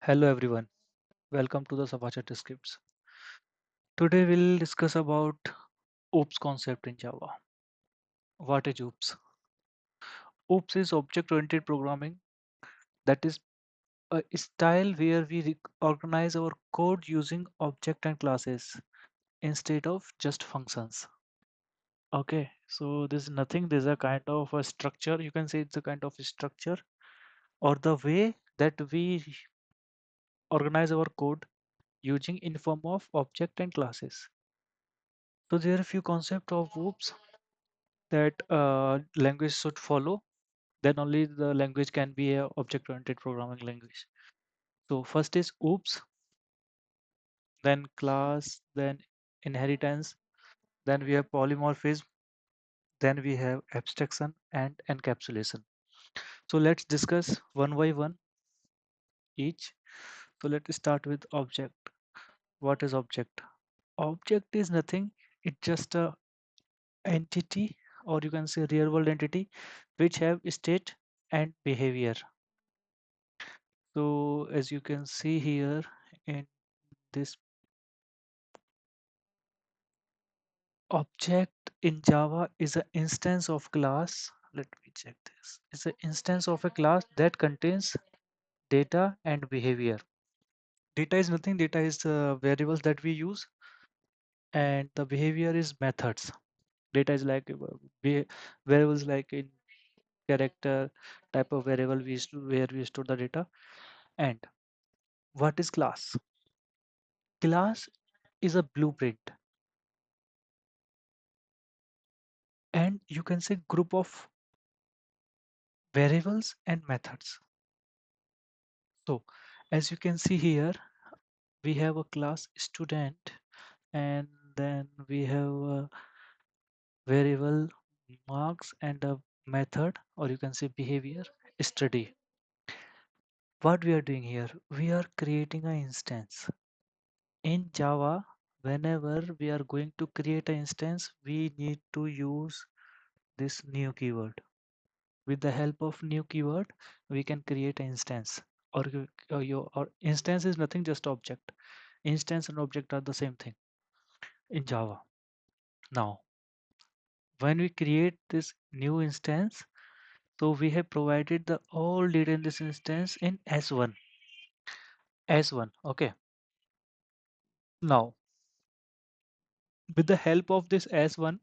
Hello everyone, welcome to the Savachat Scripts. Today we'll discuss about OOPS concept in Java. What is OOPS? OOPS is object-oriented programming, that is a style where we organize our code using object and classes instead of just functions. Okay, so this is nothing, this is a kind of a structure. You can say it's a kind of a structure or the way that we organize our code using in form of object and classes. So there are a few concepts of OOPS that language should follow, then only the language can be a object-oriented programming language. So first is OOPS, then class, then inheritance, then we have polymorphism, then we have abstraction and encapsulation. So let's discuss one by one each. So let's start with object. What is object? Object is nothing, it's just a entity, or you can say real world entity, which have state and behavior. So as you can see here in this object in Java is an instance of class. Let me check this. It's an instance of a class that contains data and behavior. Data is nothing. Data is variables that we use, and the behavior is methods. Data is like variables like in character type of variable where we store the data. And what is class? Class is a blueprint, and you can say group of variables and methods. So as you can see here, we have a class student, and then we have a variable marks and a method, or you can say behavior study. What we are doing here, we are creating an instance in Java. Whenever we are going to create an instance, we need to use this new keyword. With the help of new keyword, we can create an instance, or instance is nothing, just object. Instance and object are the same thing in Java. Now when we create this new instance, so we have provided the all data in this instance in s1. Okay, now with the help of this s1,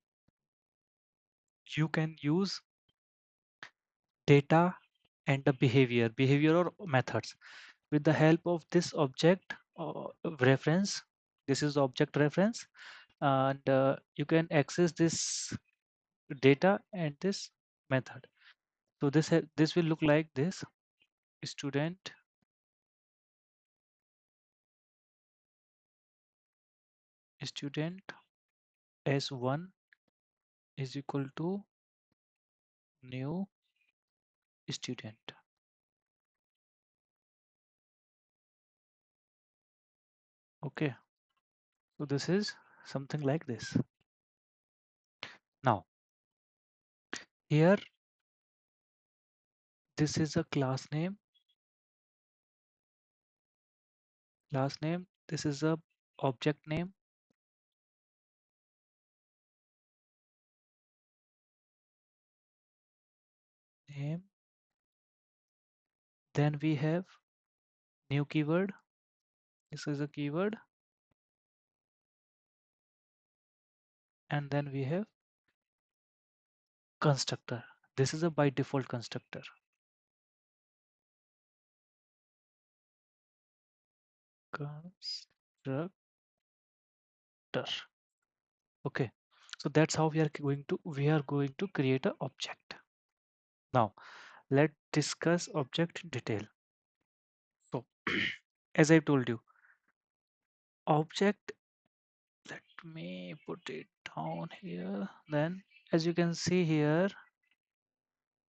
you can use data and the behavior or methods. With the help of this object reference, this is object reference, and you can access this data and this method. So this will look like this: student student s1 is equal to new student. Okay, so this is something like this. Now here, this is a class name, this is a object name, then we have new keyword, this is a keyword, and then we have constructor. This is a by default constructor. Constructor. Okay, so that's how we are going to create a object. Now let's discuss object in detail. So as I told you, object, let me put it down here. Then as you can see here,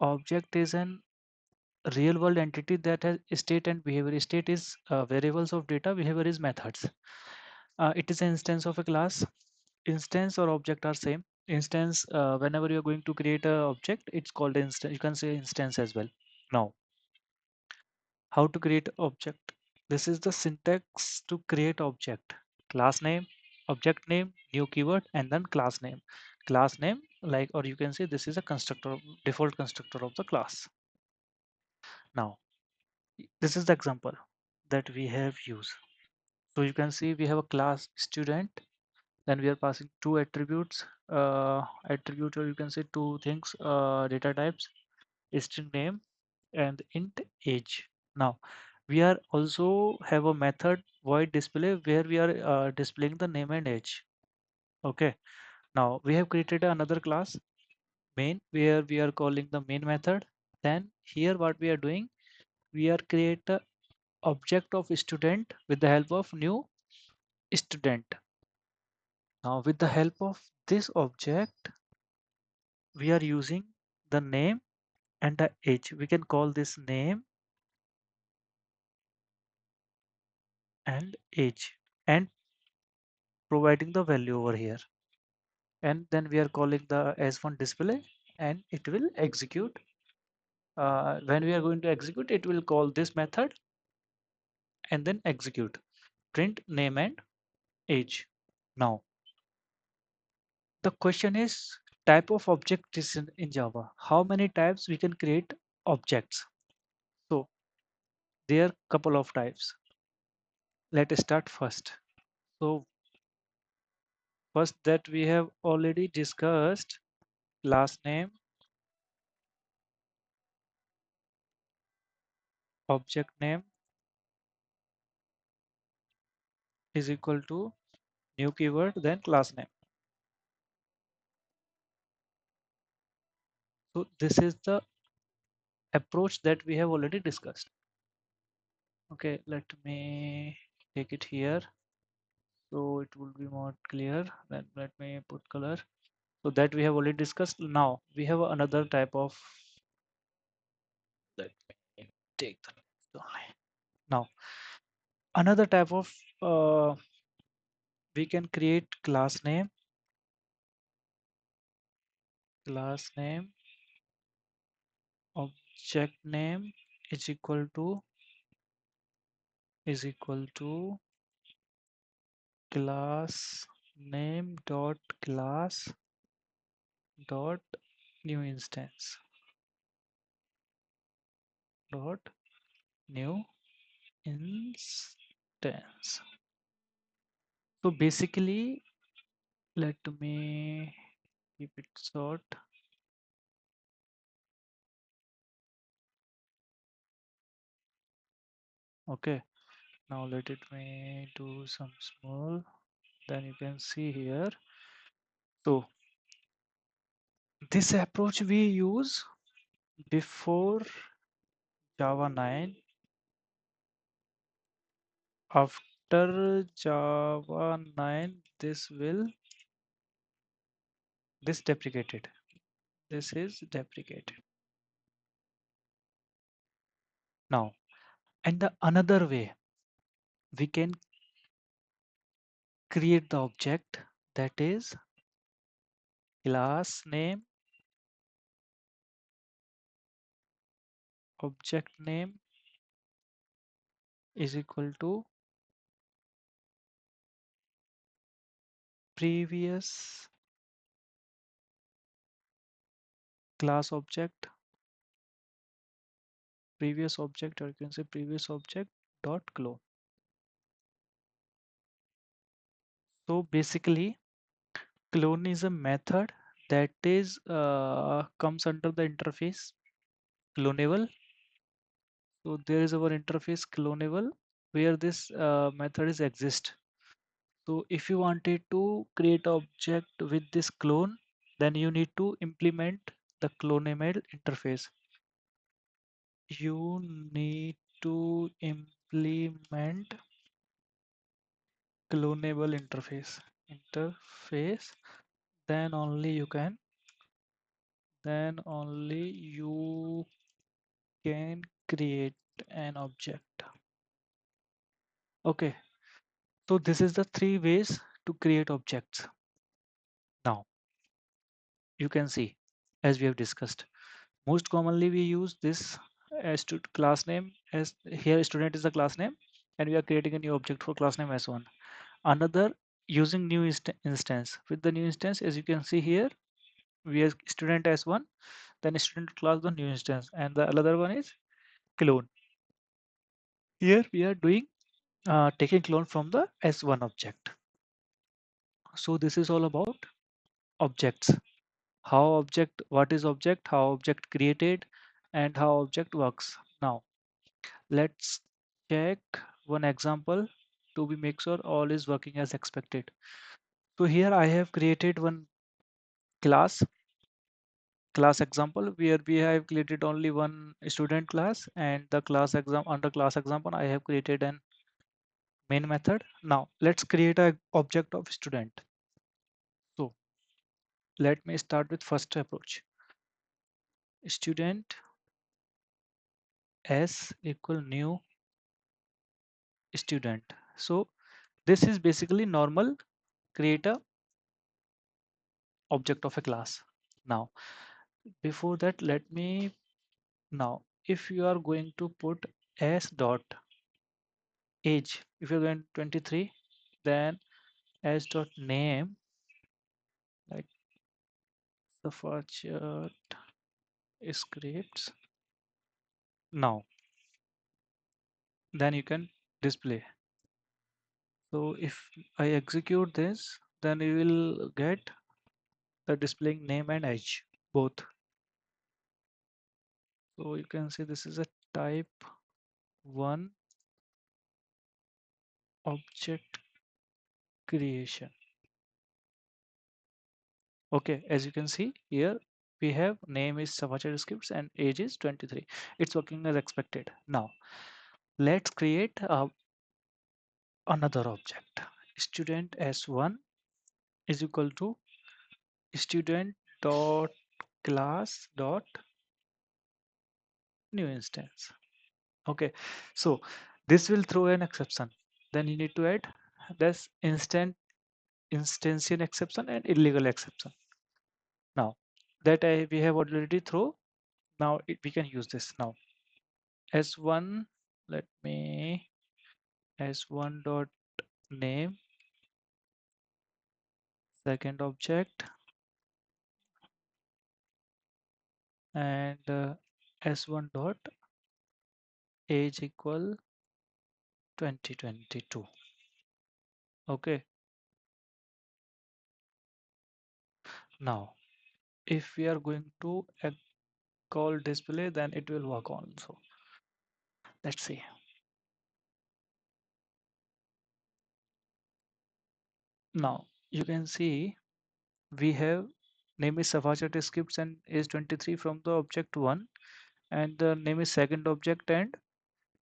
object is an real world entity that has state and behavior. State is variables of data, behavior is methods. It is an instance of a class. Instance or object are same. Instance, whenever you're going to create a object, it's called instance. You can say instance as well. Now how to create object? This is the syntax to create object. Class name, object name, new keyword, and then class name. Class name, like, or you can say this is a constructor, default constructor of the class. Now, this is the example that we have used. So you can see we have a class student, then we are passing two attributes, attribute, or you can say two things, data types, string name and int age. Now we are also have a method void display where we are displaying the name and age. Okay, now we have created another class main where we are calling the main method. Then here what we are doing, we are create a object of student with the help of new student. Now with the help of this object we are using the name and the age. We can call this name and age and providing the value over here, and then we are calling the s1 display and it will execute. When we are going to execute, it will call this method and then execute print name and age. Now the question is, type of object is in Java, how many types we can create objects? So there are couple of types. Let us start first. So first that we have already discussed, last name, object name is equal to new keyword then class name. So this is the approach that we have already discussed. Okay, let me take it here so it will be more clear. Then let me put color. So that we have already discussed. Now we have another type of, let me take the next only. Now another type of, we can create class name object name is equal to class name dot class dot new instance dot new instance. So basically, let me keep it short. Okay, now let it me do some small. Then you can see here. So this approach we use before Java 9. After Java 9, this deprecated. This is deprecated. Now, and the another way we can create the object, that is class name object name is equal to previous class object, previous object, or you can say previous object dot clone. So basically, clone is a method that is comes under the interface clonable. So there is our interface clonable where this method is exist. So if you wanted to create object with this clone, then you need to implement the clonable interface. You need to implement clonable interface, then only you can create an object. Okay, so this is the three ways to create objects. Now you can see, as we have discussed, most commonly we use this as to class name, as here student is the class name, and we are creating a new object for class name S1. Another using new instance. With the new instance, as you can see here, we have student S1, then student class the new instance, and the other one is clone. Here we are doing taking clone from the S1 object. So this is all about objects. How object, what is object, how object created, and how object works. Now let's check one example to be make sure all is working as expected. So here I have created one class example where we have created only one student class, and the class exam under class example I have created an main method. Now let's create a object of student. So let me start with first approach. Student s equal new student. So this is basically normal create a object of a class. Now before that, let me now if you are going to put s dot age, if you're going 23, then s dot name like the feature scripts. Now then you can display. So if I execute this, then you will get the displaying name and age both. So you can see this is a type 1 object creation. Okay, as you can see here, we have name is Savacher scripts and age is 23. It's working as expected. Now let's create another object. Student s1 is equal to student dot class dot new instance. Okay, so this will throw an exception. Then you need to add this instantiation exception and illegal exception. Now that we have already throw, now we can use this. Now s1, let me s1 dot name second object, and s1 dot age equal 2022. Okay, now if we are going to call display, then it will work on. So let's see. Now you can see we have name is Savachat scripts and is 23 from the object 1, and the name is second object and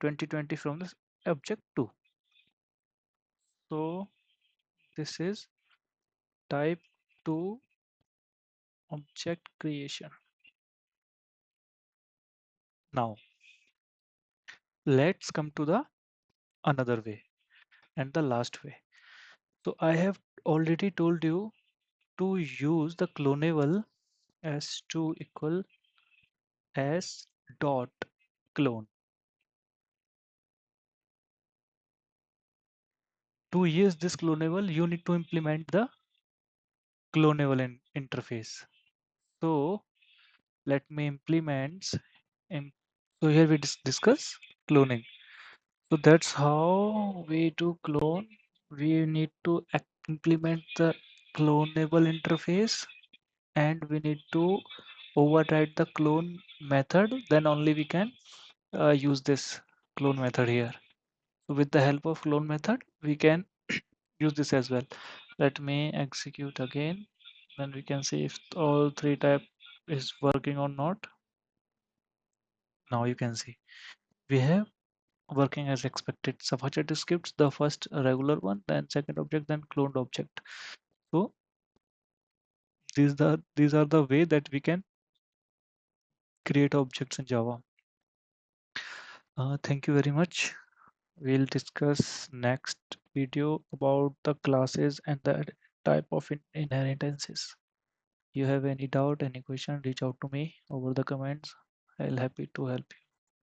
2020 from the object 2. So this is type 2 object creation. Now let's come to the another way and the last way. So I have already told you to use the clonable s2 equal s dot clone. To use this clonable, you need to implement the clonable interface. So let me implement. So here we discuss cloning. So that's how we do clone. We need to implement the clonable interface, and we need to override the clone method. Then only we can use this clone method here. So with the help of clone method, we can use this as well. Let me execute again. Then we can see if all three type is working or not. Now you can see we have working as expected. Sufficient scripts, the first regular one, then second object, then cloned object. So these are the way that we can create objects in Java. Thank you very much. We'll discuss next video about the classes and the type of inheritances. You have any doubt, any question, reach out to me over the comments. I'll happy to help you.